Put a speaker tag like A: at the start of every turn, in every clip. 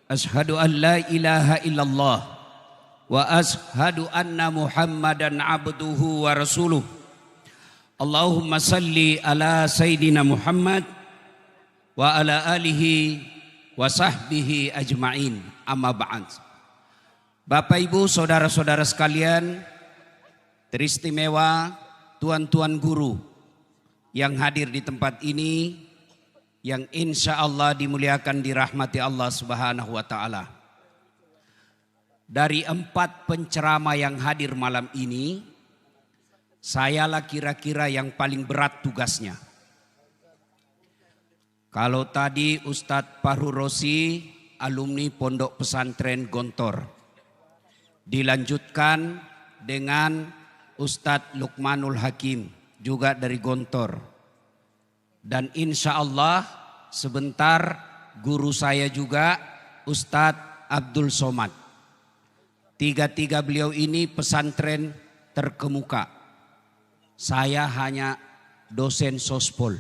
A: Ashhadu an la ilaha illallah wa ashhadu anna Muhammadan abduhu wa rasuluh. Allahumma salli ala Sayyidina Muhammad wa ala alihi wa sahbihi ajma'in. Amma ba'd. Bapak Ibu, saudara-saudara sekalian, teristimewa tuan-tuan guru yang hadir di tempat ini, yang insya Allah dimuliakan dirahmati Allah Subhanahu wa Ta'ala. Dari 4 penceramah yang hadir malam ini, sayalah kira-kira yang paling berat tugasnya. Kalau tadi Ustadz Fahru Rosi, alumni Pondok Pesantren Gontor, dilanjutkan dengan Ustadz Luqmanul Hakim, juga dari Gontor. Dan insya Allah sebentar guru saya juga Ustadz Abdul Somad. Tiga-tiga beliau ini pesantren terkemuka. Saya hanya dosen sospol.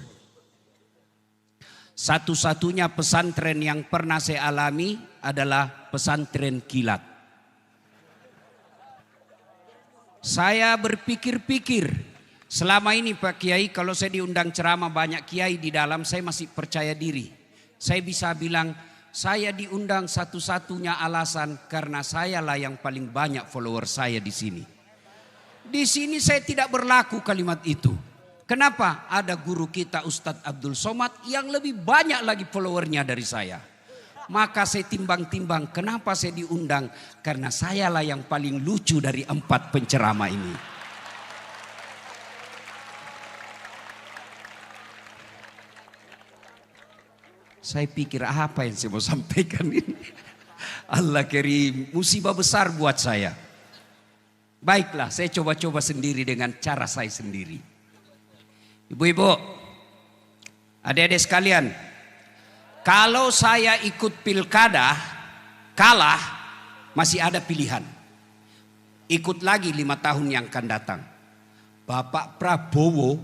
A: Satu-satunya pesantren yang pernah saya alami adalah pesantren kilat. Saya berpikir-pikir, selama ini Pak Kiai, kalau saya diundang ceramah banyak kiai di dalam, saya masih percaya diri. Saya bisa bilang, saya diundang satu-satunya alasan karena sayalah yang paling banyak follower saya di sini. Di sini saya tidak berlaku kalimat itu. Kenapa? Ada guru kita Ustadz Abdul Somad yang lebih banyak lagi followernya dari saya. Maka saya timbang-timbang, kenapa saya diundang? Karena sayalah yang paling lucu dari 4 penceramah ini. Saya pikir apa yang saya mau sampaikan ini. Allah Karim, musibah besar buat saya. Baiklah, saya coba-coba sendiri dengan cara saya sendiri. Ibu-ibu, adik-adik sekalian, kalau saya ikut pilkada, kalah, masih ada pilihan. Ikut lagi 5 tahun yang akan datang. Bapak Prabowo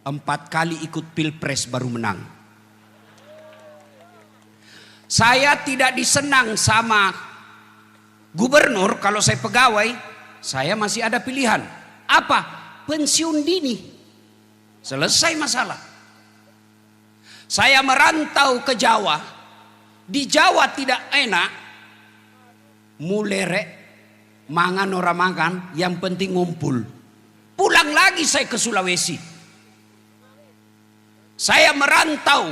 A: 4 kali ikut pilpres baru menang. Saya tidak disenang sama gubernur, kalau saya pegawai, saya masih ada pilihan. Apa? Pensiun dini. Selesai masalah. Saya merantau ke Jawa. Di Jawa tidak enak. Mulerek, mangan ora makan, yang penting ngumpul. Pulang lagi saya ke Sulawesi. Saya merantau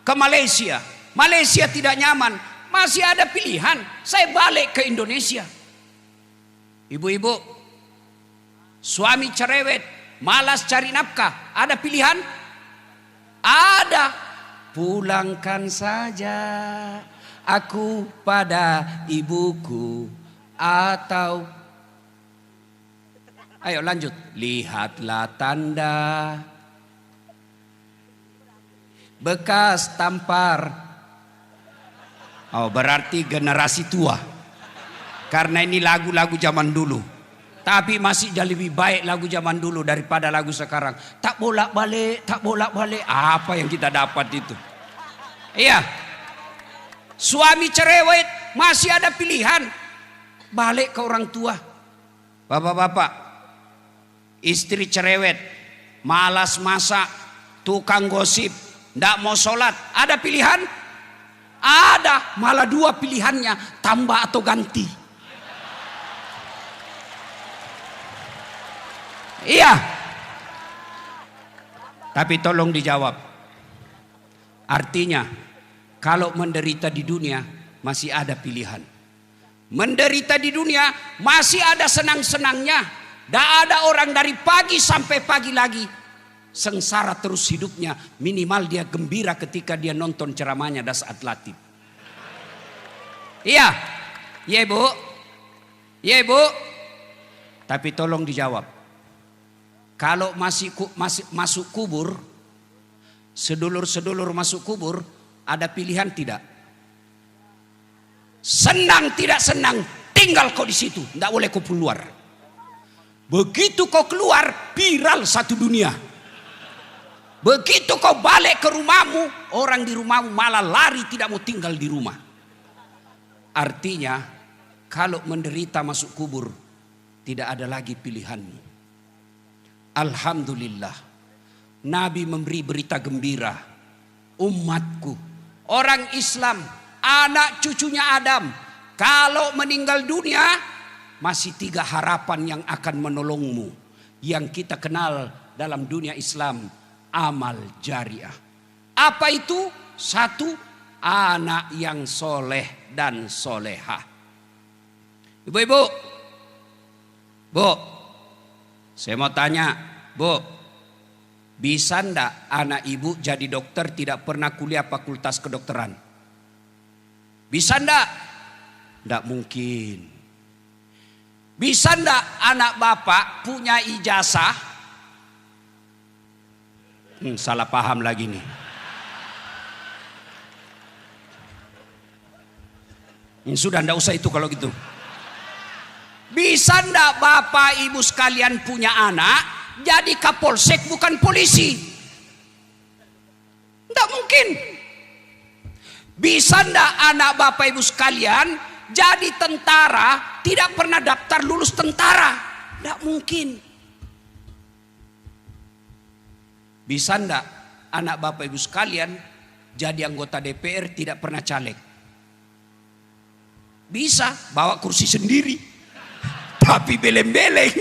A: ke Malaysia. Malaysia tidak nyaman, masih ada pilihan. Saya balik ke Indonesia. Ibu-ibu, suami cerewet, malas cari nafkah, ada pilihan? Ada. Pulangkan saja aku pada ibuku, atau ayo lanjut. Lihatlah tanda bekas tampar. Oh, berarti generasi tua. Karena ini lagu-lagu zaman dulu. Tapi masih lebih baik lagu zaman dulu daripada lagu sekarang. Tak bolak-balik, tak bolak-balik. Apa yang kita dapat itu? Iya. Suami cerewet, masih ada pilihan. Balik ke orang tua. Bapak-bapak, istri cerewet, malas masak, tukang gosip, ndak mau sholat. Ada pilihan? Ada, malah 2 pilihannya, tambah atau ganti. Iya. Tapi tolong dijawab. Artinya, kalau menderita di dunia masih ada pilihan. Menderita di dunia masih ada senang-senangnya. Tidak ada orang dari pagi sampai pagi lagi sengsara terus hidupnya. Minimal dia gembira ketika dia nonton ceramahnya Dasat Latif. Iya. Iya ibu. Iya ibu. Tapi tolong dijawab. Kalau masih masuk kubur, sedulur-sedulur masuk kubur, ada pilihan tidak? Senang tidak senang, tinggal kau di situ, tidak boleh kau keluar. Begitu kau keluar, viral satu dunia. Begitu kau balik ke rumahmu, orang di rumahmu malah lari tidak mau tinggal di rumah. Artinya kalau menderita masuk kubur tidak ada lagi pilihanmu. Alhamdulillah, Nabi memberi berita gembira. Umatku, orang Islam, anak cucunya Adam, kalau meninggal dunia masih 3 harapan yang akan menolongmu. Yang kita kenal dalam dunia Islam, amal jariah. Apa itu? 1, anak yang soleh dan solehah. Ibu-ibu, Bu, saya mau tanya, Bu, bisa ndak anak ibu jadi dokter tidak pernah kuliah fakultas kedokteran? Bisa ndak? Ndak mungkin. Bisa ndak anak bapak punya ijazah? Salah paham lagi nih. Sudah ndak usah itu kalau gitu. Bisa ndak bapak ibu sekalian punya anak jadi kapolsek bukan polisi? Ndak mungkin. Bisa ndak anak bapak ibu sekalian jadi tentara tidak pernah daftar lulus tentara? Ndak mungkin. Bisa ndak anak bapak ibu sekalian jadi anggota DPR tidak pernah caleg? Bisa, bawa kursi sendiri. Tapi beleng-beleng.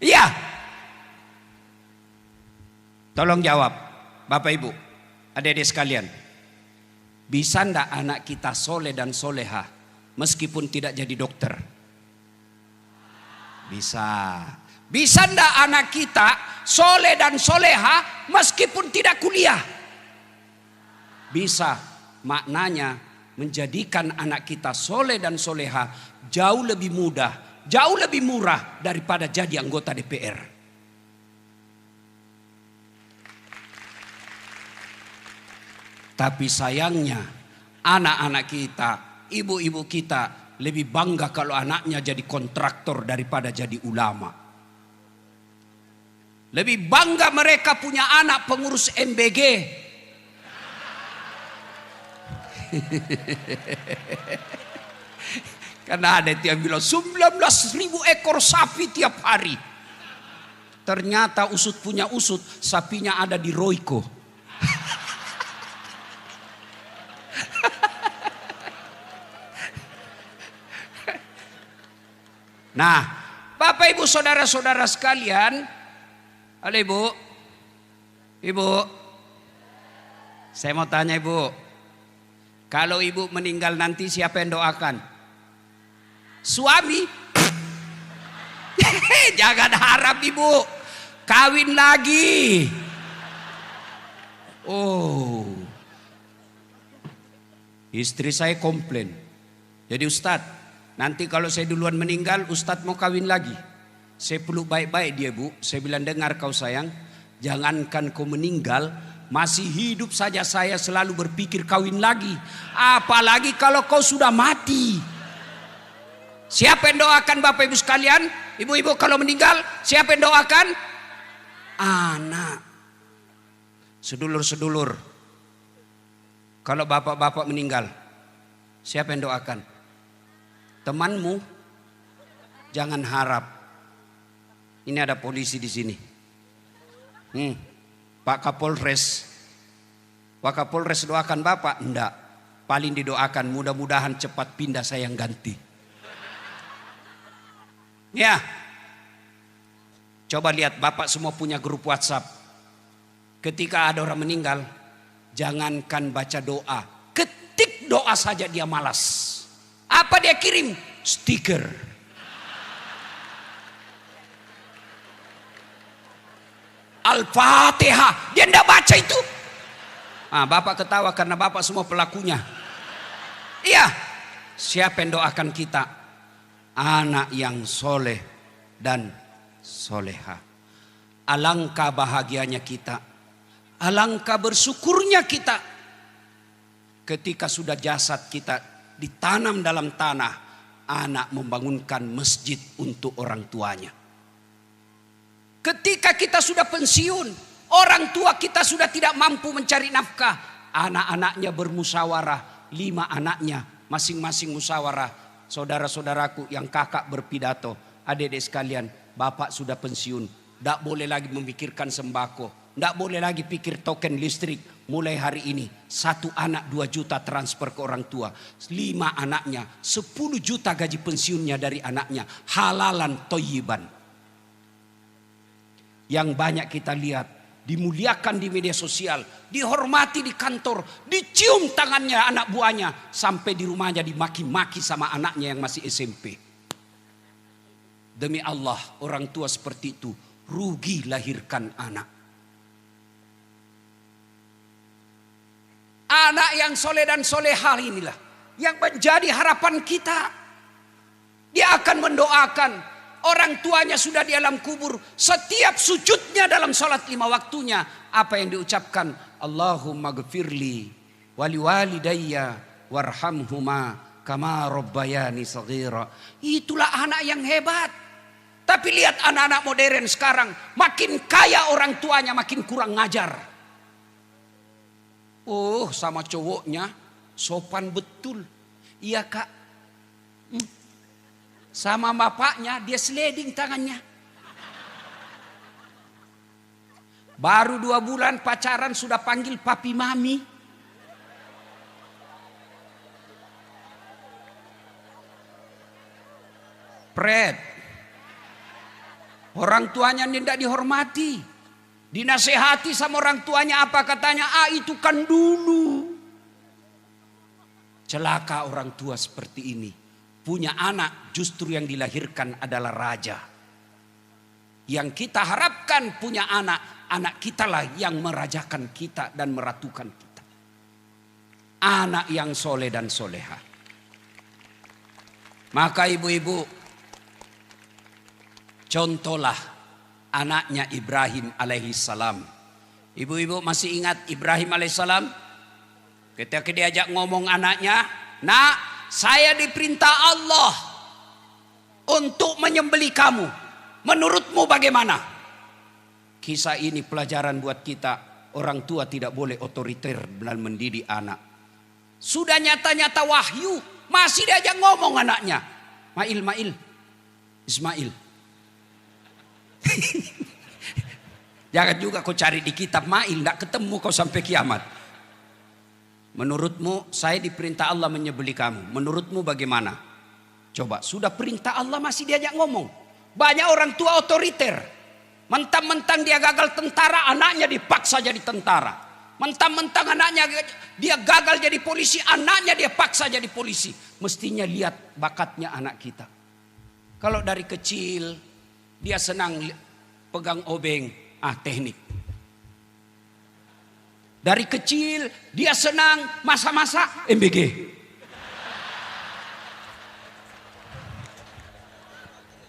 A: Iya. Tolong jawab, Bapak Ibu, adik-adik sekalian. Bisa ndak anak kita soleh dan soleha meskipun tidak jadi dokter? Bisa. Bisa ndak anak kita soleh dan soleha meskipun tidak kuliah? Bisa. Maknanya menjadikan anak kita soleh dan soleha jauh lebih mudah, jauh lebih murah daripada jadi anggota DPR. Tapi sayangnya anak-anak kita, ibu-ibu kita lebih bangga kalau anaknya jadi kontraktor daripada jadi ulama. Lebih bangga mereka punya anak pengurus MBG. Karena ada yang bilang 19.000 ekor sapi tiap hari. Ternyata usut punya usut, sapinya ada di Royco. Nah, Bapak Ibu saudara-saudara sekalian, halo Ibu, saya mau tanya Ibu, kalau Ibu meninggal nanti siapa yang doakan? Suami? Jangan harap Ibu kawin lagi. Oh, istri saya komplain. Jadi Ustadz, nanti kalau saya duluan meninggal, Ustadz mau kawin lagi. Saya peluk baik-baik dia Bu. Saya bilang, dengar kau sayang, jangankan kau meninggal, masih hidup saja saya selalu berpikir kawin lagi. Apalagi kalau kau sudah mati. Siapa yang doakan Bapak Ibu sekalian? Ibu-ibu kalau meninggal, siapa yang doakan? Anak. Sedulur-sedulur, kalau bapak-bapak meninggal, siapa yang doakan? Temanmu. Jangan harap. Ini ada polisi di sini. Pak Kapolres. Pak Kapolres doakan bapak? Enggak. Paling didoakan mudah-mudahan cepat pindah saya yang ganti. Ya. Coba lihat, bapak semua punya grup WhatsApp. Ketika ada orang meninggal, jangankan baca doa, ketik doa saja dia malas. Apa dia kirim? Stiker. Al-Fatihah. Dia tidak baca itu. Bapak ketawa karena bapak semua pelakunya. Iya. Siapa yang doakan kita? Anak yang soleh dan soleha. Alangkah bahagianya kita. Alangkah bersyukurnya kita. Ketika sudah jasad kita ditanam dalam tanah, anak membangunkan masjid untuk orang tuanya. Ketika kita sudah pensiun, orang tua kita sudah tidak mampu mencari nafkah, anak-anaknya bermusyawarah, 5 anaknya masing-masing musyawarah. Saudara-saudaraku yang kakak berpidato, adik-adik sekalian, bapak sudah pensiun, tidak boleh lagi memikirkan sembako, tidak boleh lagi pikir token listrik. Mulai hari ini 1 anak 2 juta transfer ke orang tua, 5 anaknya 10 juta gaji pensiunnya dari anaknya, halalan thayyiban. Yang banyak kita lihat dimuliakan di media sosial, dihormati di kantor, dicium tangannya anak buahnya, sampai di rumahnya dimaki-maki sama anaknya yang masih SMP. Demi Allah, orang tua seperti itu rugi lahirkan anak. Anak yang soleh dan solehah inilah yang menjadi harapan kita. Dia akan mendoakan. Orang tuanya sudah di alam kubur. Setiap sujudnya dalam sholat 5 waktunya, apa yang diucapkan? Allahumma gfirli wali walidayya warhamhuma kama rabbayani saghira. Itulah anak yang hebat. Tapi lihat anak-anak modern sekarang, makin kaya orang tuanya makin kurang ngajar. Oh, sama cowoknya sopan betul. Iya kak. Sama bapaknya dia sliding tangannya. Baru 2 bulan pacaran sudah panggil papi mami. Pret. Orang tuanya tidak dihormati. Dinasehati sama orang tuanya, apa katanya? Itu kan dulu. Celaka orang tua seperti ini. Punya anak justru yang dilahirkan adalah raja. Yang kita harapkan punya anak, anak kita lah yang merajakan kita dan meratukan kita. Anak yang soleh dan soleha. Maka ibu-ibu, contohlah anaknya Ibrahim alaihissalam. Ibu-ibu masih ingat Ibrahim alaihissalam? Ketika diajak ngomong anaknya, nak, saya diperintah Allah untuk menyembelih kamu. Menurutmu bagaimana? Kisah ini pelajaran buat kita. Orang tua tidak boleh otoriter dalam mendidik anak. Sudah nyata-nyata wahyu, masih diajak ngomong anaknya. Mail, Ismail. Jangan juga kau cari di kitab Mail, tidak ketemu kau sampai kiamat. Menurutmu saya diperintah Allah menyembelih kamu. Menurutmu bagaimana? Coba, sudah perintah Allah masih diajak ngomong. Banyak orang tua otoriter. Mentang-mentang dia gagal tentara, anaknya dipaksa jadi tentara. Mentang-mentang anaknya dia gagal jadi polisi, anaknya dia paksa jadi polisi. Mestinya lihat bakatnya anak kita. Kalau dari kecil dia senang pegang obeng, teknik. Dari kecil dia senang masak-masak, MBG.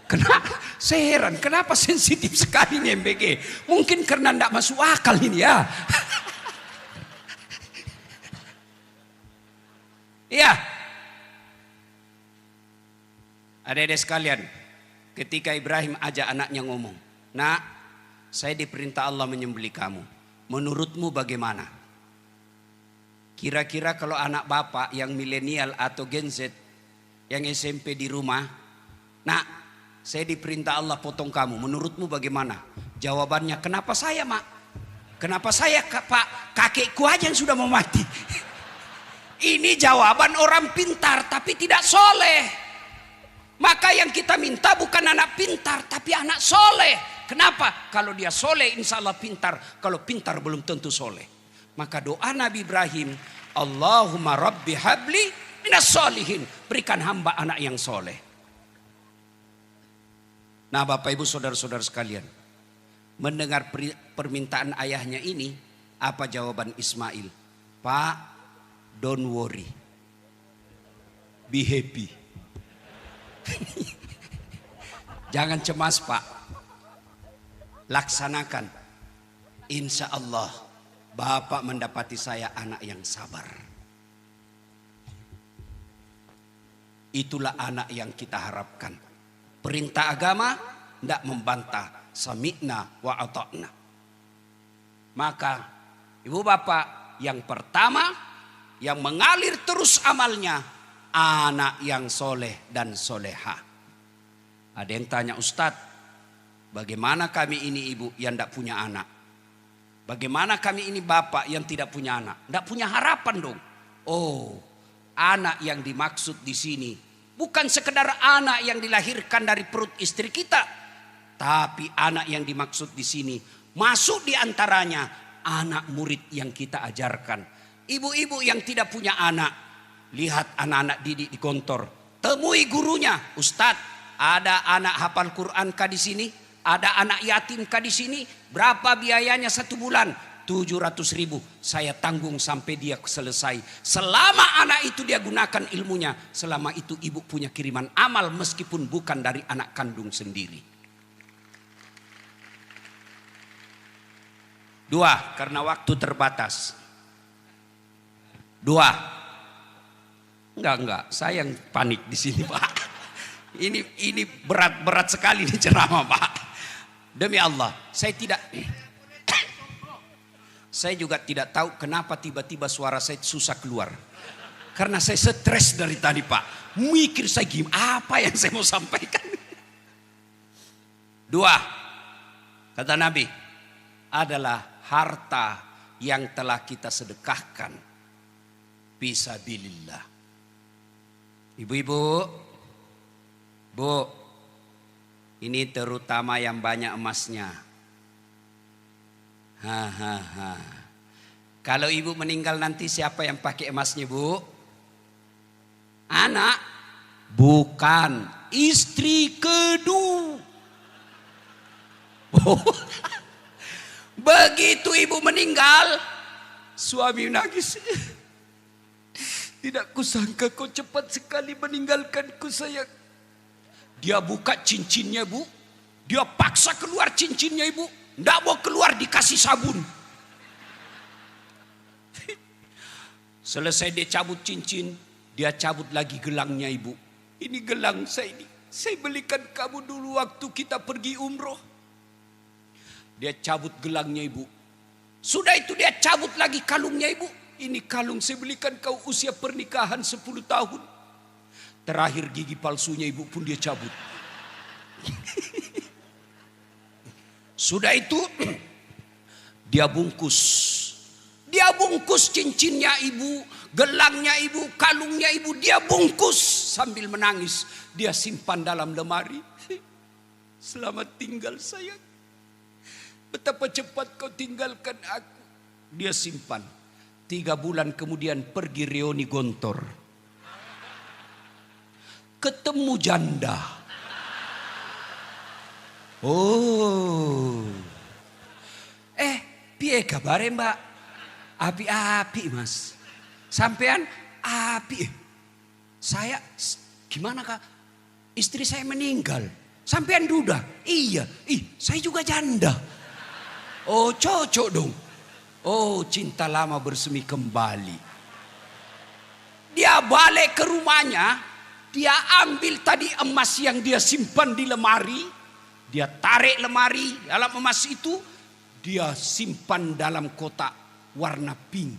A: Kenapa? Saya heran, kenapa sensitif sekali nih MBG? Mungkin karena tidak masuk akal ini ya. Iya. Adik-adik sekalian, ketika Ibrahim ajak anaknya ngomong, nak, saya diperintah Allah menyembelih kamu. Menurutmu bagaimana? Kira-kira kalau anak bapak yang milenial atau Gen Z, yang SMP di rumah, nak, saya diperintah Allah potong kamu. Menurutmu bagaimana? Jawabannya, kenapa saya, mak? Kenapa saya, pak? Kakekku aja yang sudah mau mati. Ini jawaban orang pintar tapi tidak soleh. Maka yang kita minta bukan anak pintar, tapi anak soleh. Kenapa? Kalau dia soleh insya Allah pintar. Kalau pintar belum tentu soleh. Maka doa Nabi Ibrahim, Allahumma rabbi habli minas solihin. Berikan hamba anak yang soleh. Nah Bapak Ibu saudara-saudara sekalian, mendengar permintaan ayahnya ini, apa jawaban Ismail? Pak, don't worry. Be happy. Jangan cemas Pak. Laksanakan. Insya Allah Bapak mendapati saya anak yang sabar. Itulah anak yang kita harapkan. Perintah agama tidak membantah. Sami'na wa ata'na. Maka ibu bapak, Yang pertama, yang mengalir terus amalnya, anak yang soleh dan soleha. Ada yang tanya, Ustadz, bagaimana kami ini ibu yang tidak punya anak? Bagaimana kami ini bapak yang tidak punya anak? Tidak punya harapan dong. Oh, anak yang dimaksud di sini bukan sekedar anak yang dilahirkan dari perut istri kita, tapi anak yang dimaksud di sini masuk di antaranya anak murid yang kita ajarkan. Ibu-ibu yang tidak punya anak, lihat anak-anak didik di kantor, temui gurunya, Ustadz, ada anak hafal Quran kah di sini? Ada anak yatim kah di sini? Berapa biayanya 1 bulan? 700.000 saya tanggung sampai dia selesai. Selama anak itu dia gunakan ilmunya, selama itu ibu punya kiriman amal meskipun bukan dari anak kandung sendiri. 2, karena waktu terbatas. 2. Enggak, saya yang panik di sini, Pak. Ini berat sekali nih ceramah, Pak. Demi Allah, saya juga tidak tahu kenapa tiba-tiba suara saya susah keluar. Karena saya stres dari tadi, Pak. Mikir saya gimana, apa yang saya mau sampaikan. 2, kata Nabi, adalah harta yang telah kita sedekahkan fisabilillah. Ibu-ibu, Bu, ini terutama yang banyak emasnya. Kalau ibu meninggal nanti siapa yang pakai emasnya, Bu? Anak? Bukan, istri kedua. Begitu ibu meninggal, suami nangis. Tidak kusangka kau cepat sekali meninggalkanku, sayang. Dia buka cincinnya, Bu. Dia paksa keluar cincinnya, Ibu. Tidak mau keluar, dikasih sabun. Selesai dia cabut cincin, dia cabut lagi gelangnya, Ibu. Ini gelang saya ini. Saya belikan kamu dulu waktu kita pergi umroh. Dia cabut gelangnya, Ibu. Sudah itu dia cabut lagi kalungnya, Ibu. Ini kalung saya belikan kau usia pernikahan 10 tahun. Terakhir gigi palsunya Ibu pun dia cabut. Sudah itu dia bungkus. Dia bungkus cincinnya Ibu, gelangnya Ibu, kalungnya Ibu, dia bungkus sambil menangis. Dia simpan dalam lemari. Selamat tinggal sayang. Betapa cepat kau tinggalkan aku. Dia simpan. 3 bulan kemudian pergi reuni Gontor. Ketemu janda. Oh. Piye kabare, Mbak? Api-api, Mas. Sampean api. Saya gimana, Kak? Istri saya meninggal. Sampean duda? Iya. Saya juga janda. Oh, cocok dong. Oh, cinta lama bersemi kembali. Dia balik ke rumahnya. Dia ambil tadi emas yang dia simpan di lemari. Dia tarik lemari dalam emas itu. Dia simpan dalam kotak warna pink.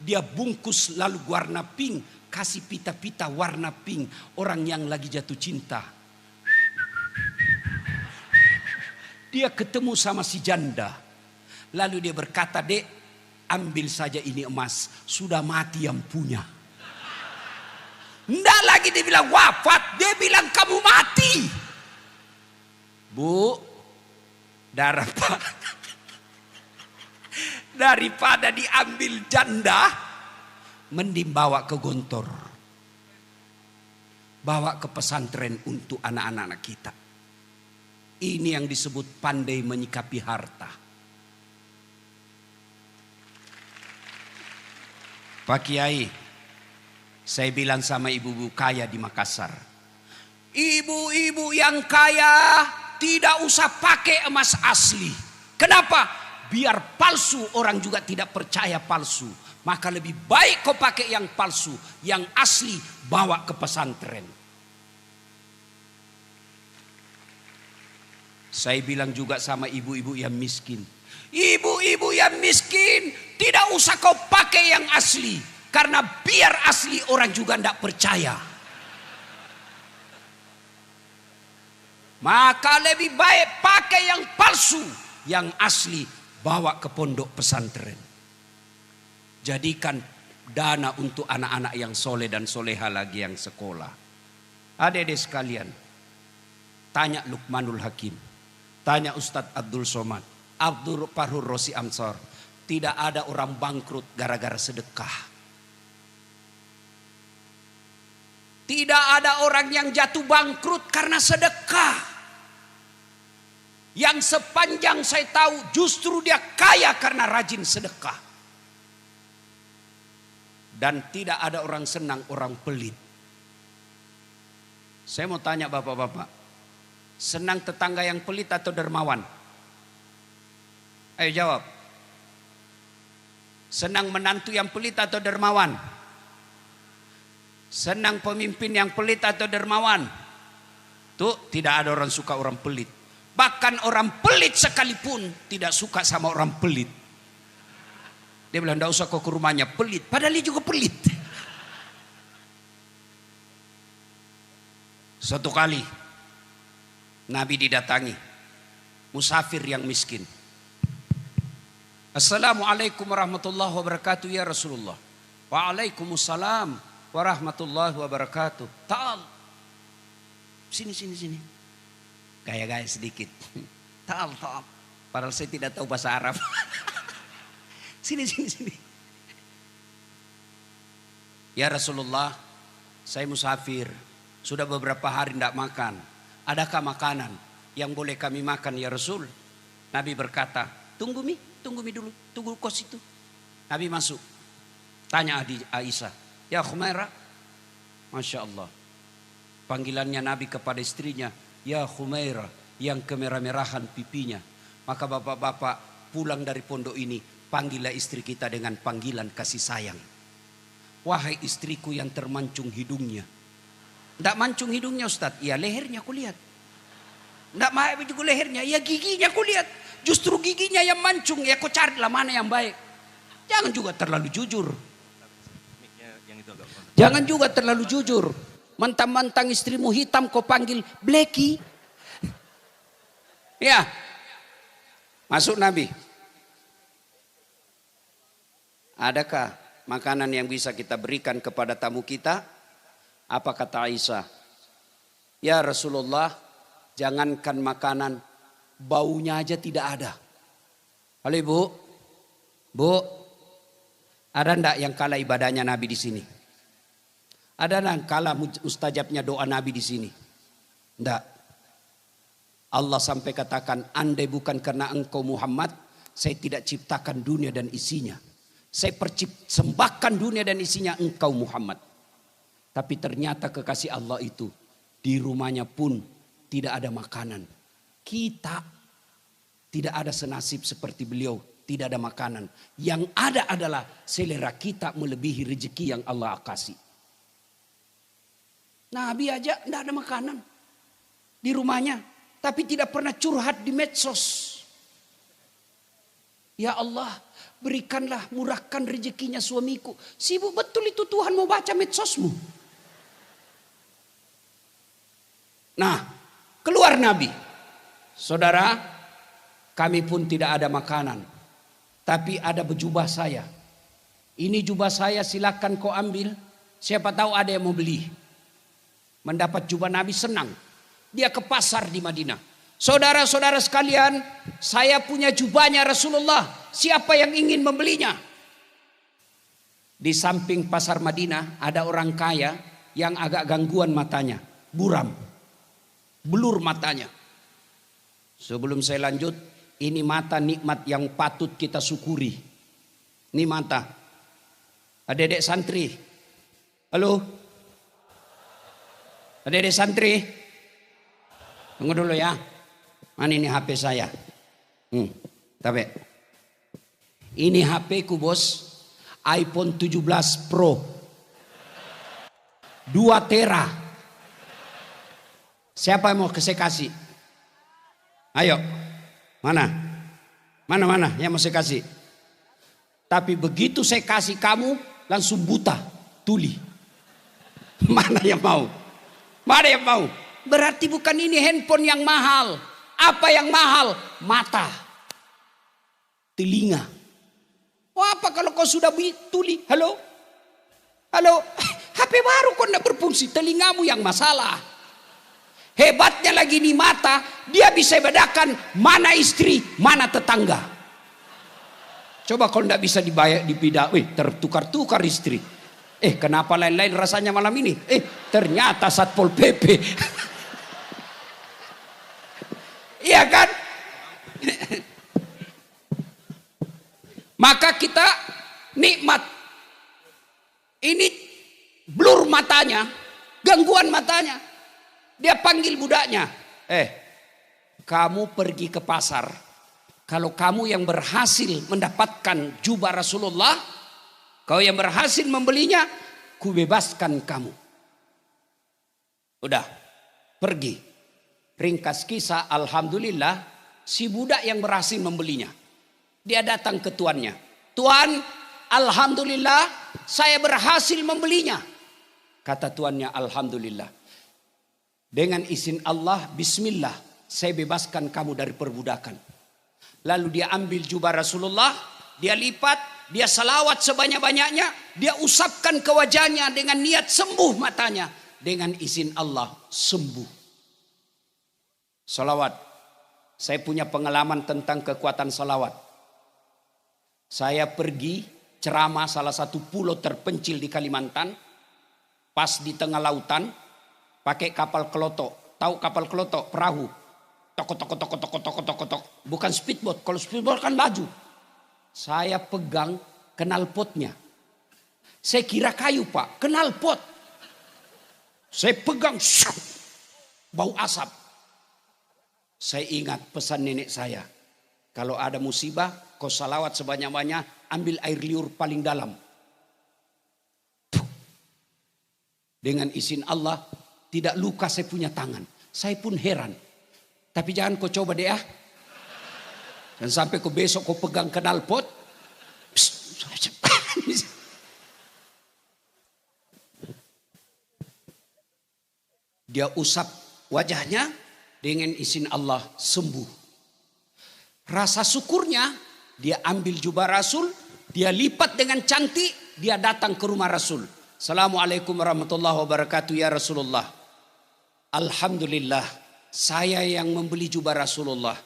A: Dia bungkus lalu warna pink. Kasih pita-pita warna pink. Orang yang lagi jatuh cinta. Dia ketemu sama si janda. Lalu dia berkata, Dek, ambil saja ini emas. Sudah mati yang punya. Nggak lagi dia bilang wafat, dia bilang kamu mati. Bu, daripada diambil janda, mending bawa ke Gontor. Bawa ke pesantren untuk anak-anak kita. Ini yang disebut pandai menyikapi harta. Pak Kiai, saya bilang sama ibu-ibu kaya di Makassar. Ibu-ibu yang kaya tidak usah pakai emas asli. Kenapa? Biar palsu orang juga tidak percaya palsu. Maka lebih baik kau pakai yang palsu. Yang asli bawa ke pesantren. Saya bilang juga sama ibu-ibu yang miskin. Ibu-ibu yang miskin Tidak usah kau pakai yang asli. Karena biar asli orang juga tidak percaya. Maka lebih baik pakai yang palsu. Yang asli bawa ke pondok pesantren. Jadikan dana untuk anak-anak yang soleh dan soleha lagi yang sekolah. Adik-adik sekalian, tanya Luqmanul Hakim, tanya Ustadz Abdul Somad, Abdul Farhur Rosi Amsar. Tidak ada orang bangkrut gara-gara sedekah. Tidak ada orang yang jatuh bangkrut karena sedekah. Yang sepanjang saya tahu justru dia kaya karena rajin sedekah. Dan tidak ada orang senang orang pelit. Saya mau tanya bapak-bapak, senang tetangga yang pelit atau dermawan? Ayo jawab. Senang menantu yang pelit atau dermawan? Senang pemimpin yang pelit atau dermawan? Tuh, tidak ada orang suka orang pelit. Bahkan orang pelit sekalipun tidak suka sama orang pelit. Dia bilang, tidak usah kau ke rumahnya, pelit. Padahal dia juga pelit. Suatu kali Nabi didatangi musafir yang miskin. Assalamualaikum warahmatullahi wabarakatuh ya Rasulullah. Waalaikumsalam warahmatullahi wabarakatuh. Ta'al. Sini. Gaya-gaya sedikit. Ta'al. Padahal saya tidak tahu bahasa Arab. Sini. Ya Rasulullah, saya musafir. Sudah beberapa hari tidak makan. Adakah makanan yang boleh kami makan ya Rasul? Nabi berkata, tunggu mi dulu. Tunggu kos itu. Nabi masuk. Tanya Aisyah. Ya Khumairah. Masya Allah. Panggilannya Nabi kepada istrinya. Ya Khumairah. Yang kemerah-merahan pipinya. Maka bapak-bapak pulang dari pondok ini. Panggillah istri kita dengan panggilan kasih sayang. Wahai istriku yang termancung hidungnya. Tidak mancung hidungnya Ustaz. Ya lehernya aku lihat. Tidak mahal juga lehernya. Ya giginya aku lihat. Justru giginya yang mancung. Ya kau carilah mana yang baik. Jangan juga terlalu jujur. Jangan juga terlalu jujur. Mentang-mentang istrimu hitam kau panggil Blacky. Ya. Masuk Nabi. Adakah makanan yang bisa kita berikan kepada tamu kita? Apa kata Aisyah? Ya Rasulullah, jangankan makanan, baunya aja tidak ada. Halo Ibu, Bu, ada ndak yang kalah ibadahnya Nabi di sini? Ada ndak kalah mustajabnya doa Nabi di sini? Ndak. Allah sampai katakan, andai bukan karena engkau Muhammad, saya tidak ciptakan dunia dan isinya. Saya persembahkan dunia dan isinya engkau Muhammad. Tapi ternyata kekasih Allah itu di rumahnya pun tidak ada makanan. Kita tidak ada senasib seperti beliau, tidak ada makanan. Yang ada adalah selera kita melebihi rezeki yang Allah kasih. Nabi aja tidak ada makanan di rumahnya, tapi tidak pernah curhat di medsos. Ya Allah, berikanlah, murahkan rezekinya suamiku. Sibuk betul itu Tuhan mau baca medsosmu. Nah, keluar Nabi. Saudara, kami pun tidak ada makanan. Tapi ada jubah saya. Ini jubah saya, silakan kau ambil. Siapa tahu ada yang mau beli. Mendapat jubah Nabi senang. Dia ke pasar di Madinah. Saudara-saudara sekalian, saya punya jubahnya Rasulullah. Siapa yang ingin membelinya? Di samping pasar Madinah ada orang kaya yang agak gangguan matanya. Buram. Blur matanya. Sebelum saya lanjut, ini mata nikmat yang patut kita syukuri. Ini mata. Adik-adik santri. Halo? Adik-adik santri. Tunggu dulu ya. Mana ini HP saya? Tapi ini HP ku bos. iPhone 17 Pro. 2 tera. Siapa yang mau saya kasih? Ayo. Mana yang mau saya kasih? Tapi begitu saya kasih kamu langsung buta, tuli. Mana yang mau? Mana yang mau? Berarti bukan ini handphone yang mahal. Apa yang mahal? Mata. Telinga. Oh, apa kalau kau sudah tuli? Halo? Halo? HP baru kau tidak berfungsi. Telingamu yang masalah. Hebatnya lagi di mata. Dia bisa bedakan mana istri, mana tetangga. Coba kalau tidak bisa dibayar, tertukar-tukar istri. Kenapa lain-lain rasanya malam ini? Ternyata Satpol PP. Iya kan? Maka kita nikmat. Ini blur matanya, gangguan matanya. Dia panggil budaknya. Kamu pergi ke pasar. Kalau kamu yang berhasil mendapatkan jubah Rasulullah, kau yang berhasil membelinya, ku bebaskan kamu. Udah, pergi. Ringkas kisah, alhamdulillah, si budak yang berhasil membelinya. Dia datang ke tuannya. Tuan, alhamdulillah, saya berhasil membelinya. Kata tuannya, alhamdulillah. Dengan izin Allah, bismillah, saya bebaskan kamu dari perbudakan. Lalu dia ambil jubah Rasulullah, dia lipat, dia salawat sebanyak-banyaknya, dia usapkan ke wajahnya dengan niat sembuh matanya. Dengan izin Allah sembuh. Salawat. Saya punya pengalaman tentang kekuatan salawat. Saya pergi ceramah salah satu pulau terpencil di Kalimantan. Pas di tengah lautan, pakai kapal kelotok. Tahu kapal kelotok? Perahu. Tok. Bukan speedboat. Kalau speedboat kan laju. Saya pegang knalpotnya. Saya kira kayu, Pak. Knalpot. Saya pegang. Bau asap. Saya ingat pesan nenek saya. Kalau ada musibah, kau salawat sebanyak-banyak. Ambil air liur paling dalam. Dengan izin Allah. Tidak luka saya punya tangan. Saya pun heran. Tapi jangan kau coba deh ya. Dan sampai kau besok kau pegang knalpot. Dia usap wajahnya. Dengan izin Allah sembuh. Rasa syukurnya. Dia ambil jubah Rasul. Dia lipat dengan cantik. Dia datang ke rumah Rasul. Assalamualaikum warahmatullahi wabarakatuh ya Rasulullah. Alhamdulillah. Saya yang membeli jubah Rasulullah.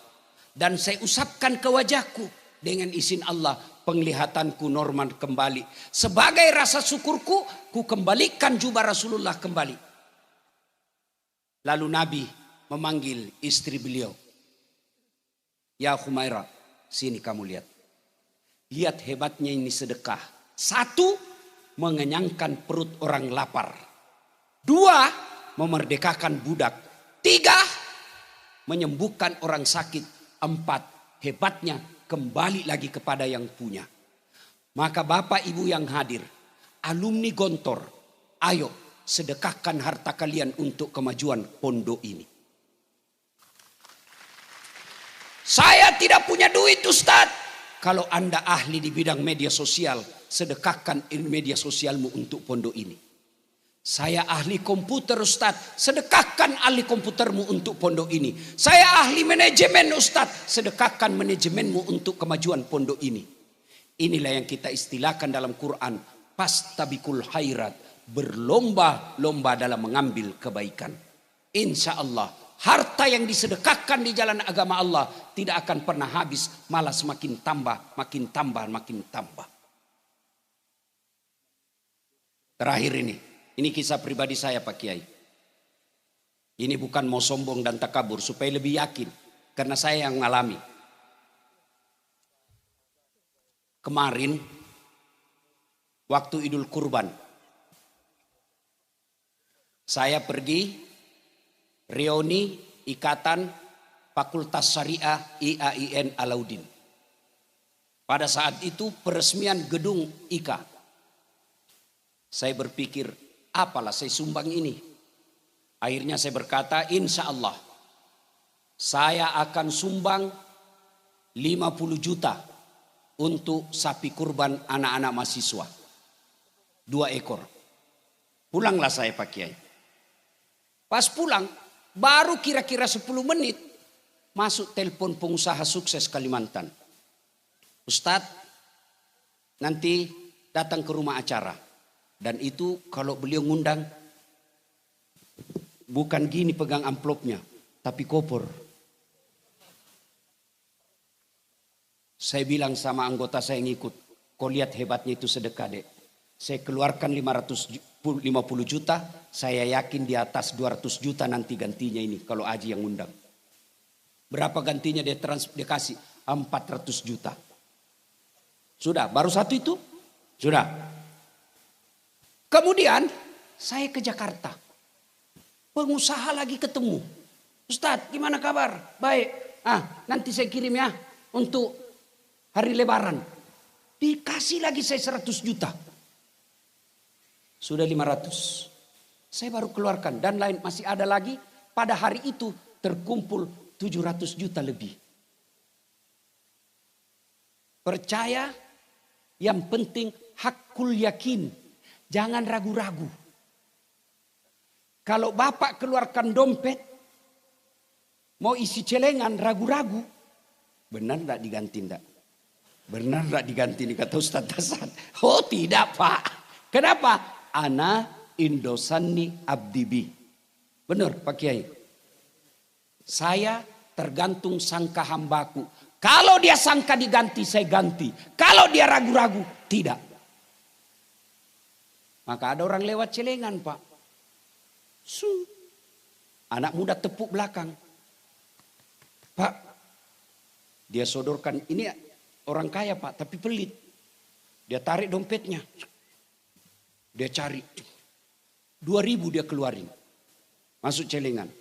A: Dan saya usapkan ke wajahku. Dengan izin Allah. Penglihatanku normal kembali. Sebagai rasa syukurku. Ku kembalikan jubah Rasulullah kembali. Lalu Nabi memanggil istri beliau. Ya Humaira. Sini kamu lihat. Lihat hebatnya ini sedekah. Satu. Mengenyangkan perut orang lapar. Dua. Memerdekakan budak. Tiga, menyembuhkan orang sakit. Empat, hebatnya kembali lagi kepada yang punya. Maka Bapak Ibu yang hadir, alumni Gontor, ayo sedekahkan harta kalian untuk kemajuan pondok ini. Saya tidak punya duit Ustaz. Kalau Anda ahli di bidang media sosial, sedekahkan media sosialmu untuk pondok ini. Saya ahli komputer Ustaz, sedekahkan ahli komputermu untuk pondok ini. Saya ahli manajemen Ustaz, sedekahkan manajemenmu untuk kemajuan pondok ini. Inilah yang kita istilahkan dalam Quran, pastabikul khairat, berlomba-lomba dalam mengambil kebaikan. Insya Allah, harta yang disedekahkan di jalan agama Allah tidak akan pernah habis, malah semakin tambah, makin tambah, makin tambah. Terakhir ini kisah pribadi saya Pak Kiai. Ini bukan mau sombong dan takabur, supaya lebih yakin. Karena saya yang mengalami. Kemarin, waktu Idul Kurban. Saya pergi, reuni Ikatan Fakultas Syariah IAIN Alauddin. Pada saat itu peresmian gedung IKA. Saya berpikir, apalah saya sumbang ini. Akhirnya saya berkata, insya Allah saya akan sumbang 50 juta untuk sapi kurban anak-anak mahasiswa. 2 ekor. Pulanglah saya Pak Kiai. Pas pulang, baru kira-kira 10 menit, masuk telepon pengusaha sukses Kalimantan. Ustadz, nanti datang ke rumah acara. Dan itu kalau beliau ngundang, bukan gini pegang amplopnya, tapi koper. Saya bilang sama anggota saya yang ikut, kau lihat hebatnya itu sedekah dek. Saya keluarkan 550 juta, saya yakin di atas 200 juta nanti gantinya ini kalau Aji yang undang. Berapa gantinya dia kasih? 400 juta. Sudah, baru satu itu? Sudah. Kemudian saya ke Jakarta. Pengusaha lagi ketemu. Ustadz, gimana kabar? Baik. Nanti saya kirim ya untuk hari Lebaran. Dikasih lagi saya 100 juta. Sudah 500. Saya baru keluarkan. Dan lain masih ada lagi. Pada hari itu terkumpul 700 juta lebih. Percaya, yang penting hakul yakin. Jangan ragu-ragu. Kalau bapak keluarkan dompet, mau isi celengan ragu-ragu. Benar tidak diganti tidak? Benar tidak diganti nih kata Ustaz Hasan? Oh tidak Pak. Kenapa? Ana indosani abdibi. Benar Pak Kiai. Saya tergantung sangka hambaku. Kalau dia sangka diganti, saya ganti. Kalau dia ragu-ragu, tidak. Maka ada orang lewat celengan Pak. Anak muda tepuk belakang. Pak, dia sodorkan, ini orang kaya Pak, tapi pelit. Dia tarik dompetnya. Dia cari. 2.000 dia keluarin. Masuk celengan.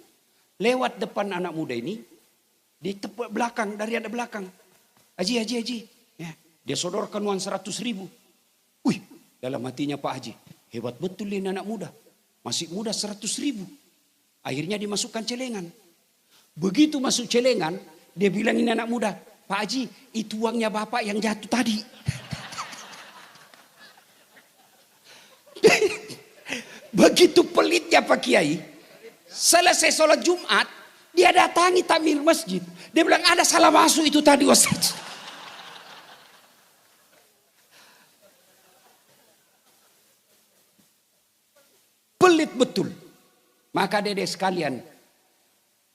A: Lewat depan anak muda ini. Dia tepuk belakang, dari ada belakang. Haji. Ya, dia sodorkan uang 100.000. Wih, dalam hatinya Pak Haji. Hebat betul ini anak muda. Masih muda 100.000. Akhirnya dimasukkan celengan. Begitu masuk celengan, dia bilang ini anak muda. Pak Haji, itu uangnya bapak yang jatuh tadi. Begitu pelitnya Pak Kiai. Selesai sholat Jumat, dia datangi takmir masjid. Dia bilang ada salah masuk itu tadi Ustaz. Pelit betul. Maka dedek sekalian,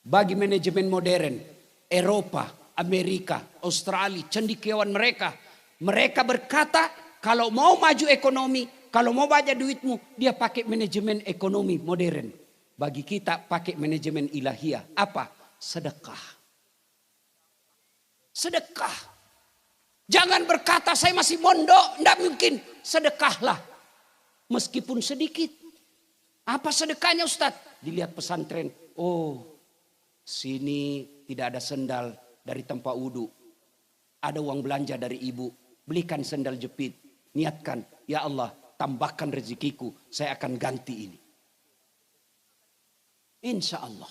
A: bagi manajemen modern, Eropa, Amerika, Australia, cendekiawan mereka. Mereka berkata kalau mau maju ekonomi, kalau mau banyak duitmu, dia pakai manajemen ekonomi modern. Bagi kita pakai manajemen ilahiyah. Apa? Sedekah. Sedekah. Jangan berkata saya masih mondok. Tidak mungkin. Sedekahlah. Meskipun sedikit. Apa sedekahnya Ustadz? Dilihat pesantren. Oh, sini tidak ada sendal dari tempat wudhu. Ada uang belanja dari ibu. Belikan sendal jepit. Niatkan. Ya Allah, tambahkan rezekiku. Saya akan ganti ini. Insya Allah.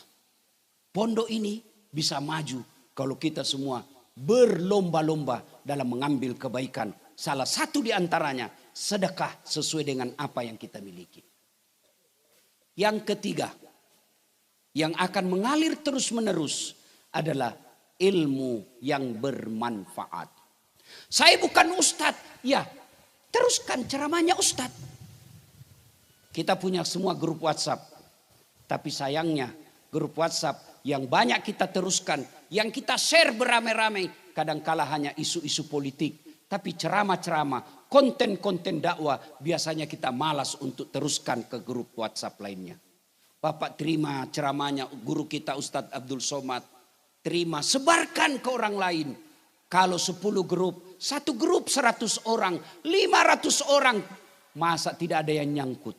A: Pondok ini bisa maju kalau kita semua berlomba-lomba dalam mengambil kebaikan. Salah satu di antaranya sedekah sesuai dengan apa yang kita miliki. Yang ketiga, yang akan mengalir terus-menerus adalah ilmu yang bermanfaat. Saya bukan ustadz, ya teruskan ceramahnya ustadz. Kita punya semua grup WhatsApp. Tapi sayangnya grup WhatsApp yang banyak kita teruskan, yang kita share beramai-ramai, kadangkala hanya isu-isu politik. Tapi ceramah-ceramah, konten-konten dakwah biasanya kita malas untuk teruskan ke grup WhatsApp lainnya. Bapak terima ceramahnya guru kita Ustadz Abdul Somad. Terima, sebarkan ke orang lain. Kalau 10 grup, satu grup 100 orang, 500 orang. Masa tidak ada yang nyangkut?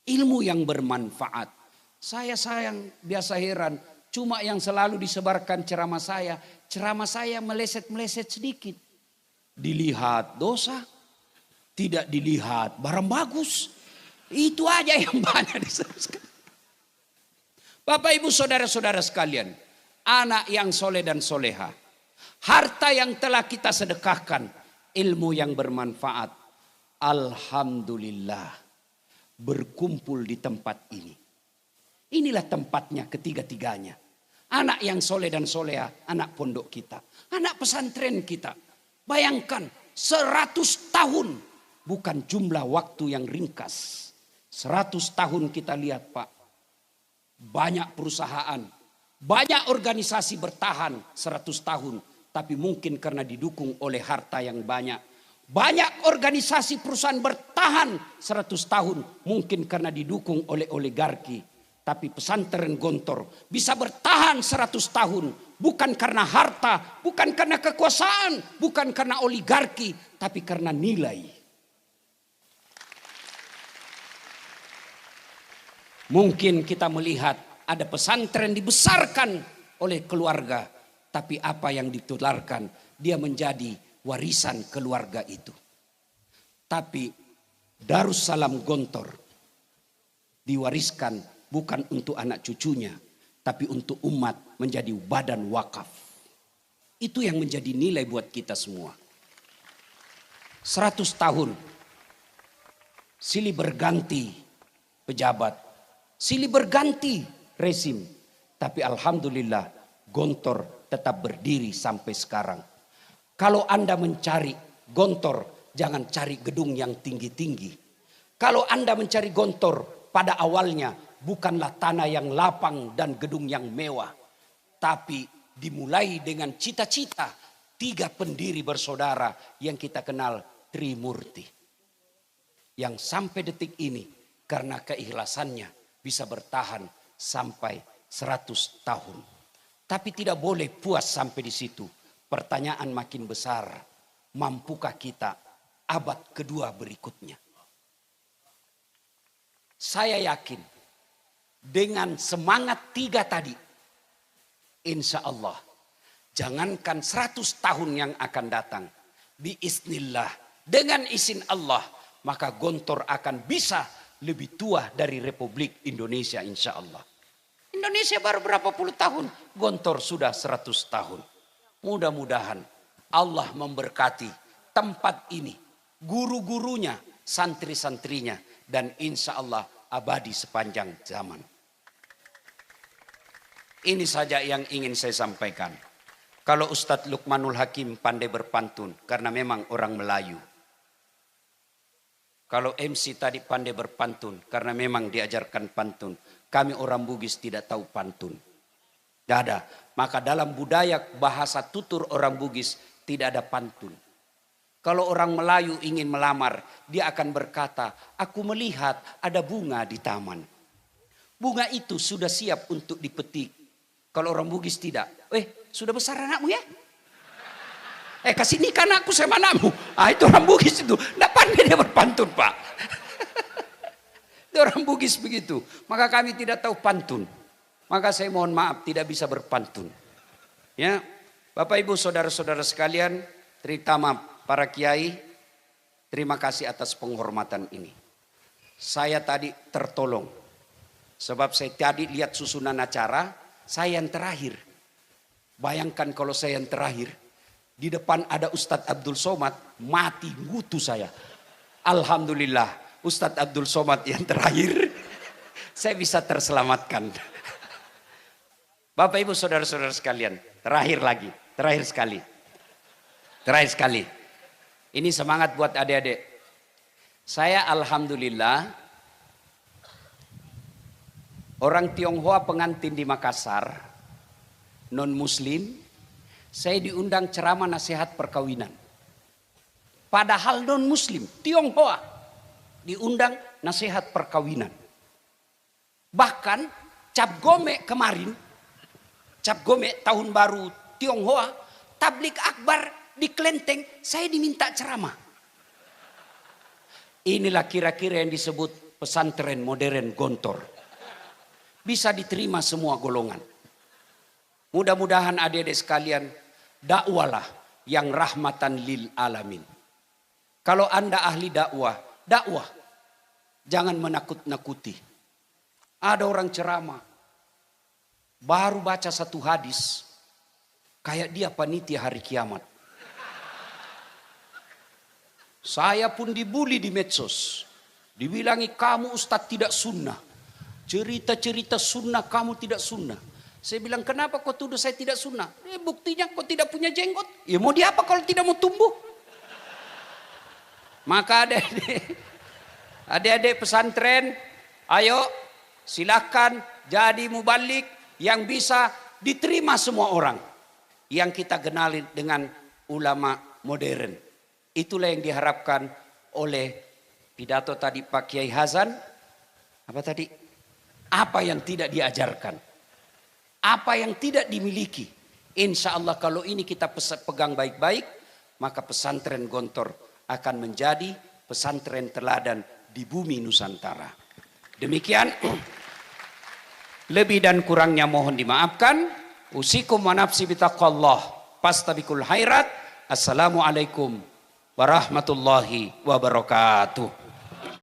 A: Ilmu yang bermanfaat. Saya sayang, biasa heran. Cuma yang selalu disebarkan ceramah saya meleset-meleset sedikit. Dilihat dosa, tidak dilihat barang bagus. Itu aja yang banyak disebarkan. Bapak ibu saudara-saudara sekalian. Anak yang soleh dan soleha. Harta yang telah kita sedekahkan, ilmu yang bermanfaat. Alhamdulillah berkumpul di tempat ini. Inilah tempatnya ketiga-tiganya. Anak yang soleh dan soleha, anak pondok kita, anak pesantren kita. Bayangkan 100 tahun, bukan jumlah waktu yang ringkas. 100 tahun kita lihat Pak, banyak perusahaan, banyak organisasi bertahan 100 tahun. Tapi mungkin karena didukung oleh harta yang banyak. Banyak organisasi perusahaan bertahan 100 tahun, mungkin karena didukung oleh oligarki. Tapi pesantren Gontor bisa bertahan 100 tahun. Bukan karena harta, bukan karena kekuasaan, bukan karena oligarki. Tapi karena nilai. Mungkin kita melihat ada pesantren dibesarkan oleh keluarga. Tapi apa yang ditularkan, dia menjadi warisan keluarga itu. Tapi Darussalam Gontor diwariskan bukan untuk anak cucunya, tapi untuk umat menjadi badan wakaf. Itu yang menjadi nilai buat kita semua. 100 tahun silih berganti pejabat, silih berganti rezim, tapi alhamdulillah Gontor tetap berdiri sampai sekarang. Kalau Anda mencari Gontor, jangan cari gedung yang tinggi-tinggi. Kalau Anda mencari Gontor, pada awalnya bukanlah tanah yang lapang dan gedung yang mewah. Tapi dimulai dengan cita-cita 3 pendiri bersaudara yang kita kenal Trimurti. Yang sampai detik ini karena keikhlasannya bisa bertahan sampai 100 tahun. Tapi tidak boleh puas sampai di situ. Pertanyaan makin besar. Mampukah kita abad kedua berikutnya? Saya yakin dengan semangat 3 tadi, insya Allah, jangankan 100 tahun yang akan datang, biiznillah, dengan izin Allah, maka Gontor akan bisa lebih tua dari Republik Indonesia insya Allah. Indonesia baru berapa puluh tahun, Gontor sudah 100 tahun. Mudah-mudahan Allah memberkati tempat ini, guru-gurunya, santri-santrinya, dan insya Allah abadi sepanjang zaman. Ini saja yang ingin saya sampaikan. Kalau Ustadz Lukmanul Hakim pandai berpantun, karena memang orang Melayu. Kalau MC tadi pandai berpantun, karena memang diajarkan pantun. Kami orang Bugis tidak tahu pantun. Tidak ada. Maka dalam budaya bahasa tutur orang Bugis tidak ada pantun. Kalau orang Melayu ingin melamar, dia akan berkata, aku melihat ada bunga di taman. Bunga itu sudah siap untuk dipetik. Kalau orang Bugis tidak. Sudah besar anakmu ya? Kasih nikah anakku sama anakmu. Itu orang Bugis itu. Tidak pandai dia berpantun Pak. Itu orang Bugis begitu. Maka kami tidak tahu pantun. Maka saya mohon maaf tidak bisa berpantun. Ya, Bapak Ibu saudara-saudara sekalian, terutama para kiai, terima kasih atas penghormatan ini. Saya tadi tertolong. Sebab saya tadi lihat susunan acara, saya yang terakhir. Bayangkan kalau saya yang terakhir. Di depan ada Ustadz Abdul Somad, mati ngutu saya. Alhamdulillah. Ustadz Abdul Somad yang terakhir, saya bisa terselamatkan. Bapak Ibu saudara-saudara sekalian, terakhir sekali. Ini semangat buat adik-adik. Saya alhamdulillah, orang Tionghoa pengantin di Makassar, non muslim, saya diundang ceramah nasihat perkawinan. Padahal non muslim, Tionghoa, diundang nasihat perkawinan. Bahkan Cap Gome kemarin, Cap Gome tahun baru Tionghoa, tablik akbar di Klenteng, saya diminta ceramah. Inilah kira-kira yang disebut pesantren modern Gontor. Bisa diterima semua golongan. Mudah-mudahan adik-adik sekalian, dakwalah yang rahmatan lil alamin. Kalau Anda ahli dakwah, jangan menakut-nakuti. Ada orang ceramah, baru baca 1 hadis, Kayak dia panitia hari kiamat. Saya pun dibully di medsos. Dibilangi kamu ustadz tidak sunnah. Cerita-cerita sunnah kamu tidak sunnah. Saya bilang kenapa kau tuduh saya tidak sunnah? Buktinya kau tidak punya jenggot. Ya mau diapa kalau tidak mau tumbuh? Maka adik-adik pesantren, ayo silakan jadi mubalik yang bisa diterima semua orang. Yang kita kenali dengan ulama modern. Itulah yang diharapkan oleh pidato tadi Pak Kiai Hazan. Apa tadi? Apa yang tidak diajarkan. Apa yang tidak dimiliki. Insya Allah kalau ini kita pegang baik-baik. Maka pesantren Gontor akan menjadi pesantren teladan di bumi Nusantara. Demikian. Lebih dan kurangnya mohon dimaafkan. Usikum wa nafsi bitaqallah. Pastabikul khairat. Assalamualaikum warahmatullahi wabarakatuh.